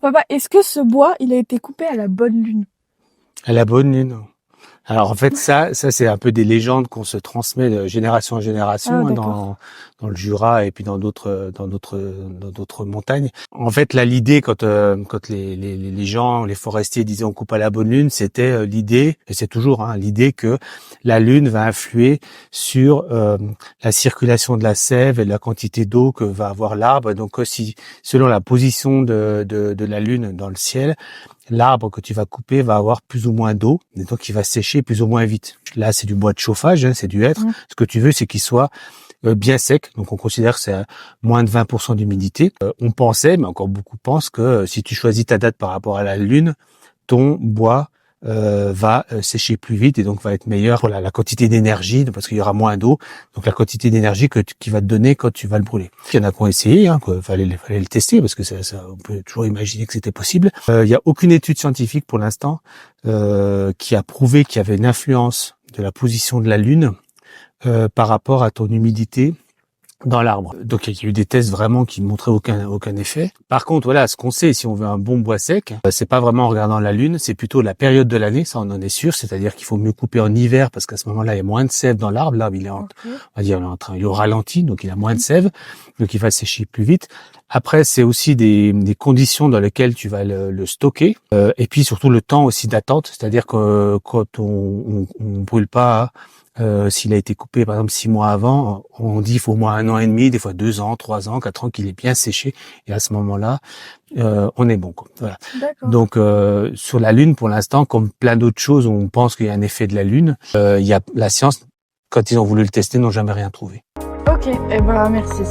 Papa, est-ce que ce bois, il a été coupé à la bonne lune? À la bonne lune. Alors en fait ça c'est un peu des légendes qu'on se transmet de génération en génération D'accord. dans le Jura et puis dans d'autres montagnes. En fait là l'idée quand les gens, les forestiers disaient on coupe à la bonne lune, c'était l'idée, et c'est toujours l'idée que la lune va influer sur la circulation de la sève et la quantité d'eau que va avoir l'arbre. Donc si selon la position de la lune dans le ciel, l'arbre que tu vas couper va avoir plus ou moins d'eau, et donc il va sécher plus ou moins vite. Là, c'est du bois de chauffage, c'est du hêtre. Ce que tu veux, c'est qu'il soit bien sec. Donc, on considère que c'est à moins de 20% d'humidité. On pensait, mais encore beaucoup pensent, que si tu choisis ta date par rapport à la lune, ton bois va sécher plus vite et donc va être meilleur pour la quantité d'énergie, parce qu'il y aura moins d'eau, donc la quantité d'énergie qui va te donner quand tu vas le brûler. Il y en a qui ont essayé, fallait le tester, parce que ça, on peut toujours imaginer que c'était possible. Il y a aucune étude scientifique pour l'instant qui a prouvé qu'il y avait une influence de la position de la Lune par rapport à ton humidité dans l'arbre. Donc il y a eu des tests vraiment qui montraient aucun effet. Par contre, voilà, ce qu'on sait, si on veut un bon bois sec, c'est pas vraiment en regardant la lune, c'est plutôt la période de l'année, ça on en est sûr, c'est-à-dire qu'il faut mieux couper en hiver parce qu'à ce moment-là, il y a moins de sève dans l'arbre. L'arbre, il est on va dire, il est au ralenti, donc il a moins de sève, donc il va sécher plus vite. Après, c'est aussi des conditions dans lesquelles tu vas le stocker, et puis surtout le temps aussi d'attente, c'est-à-dire que quand on brûle pas s'il a été coupé par exemple 6 mois avant, on dit il faut au moins 1 an et demi, des fois 2 ans, 3 ans, 4 ans qu'il est bien séché, et à ce moment-là, on est bon, quoi. Voilà. Donc sur la Lune, pour l'instant, comme plein d'autres choses, on pense qu'il y a un effet de la Lune. Il y a la science, quand ils ont voulu le tester, n'ont jamais rien trouvé. Ok, eh ben merci.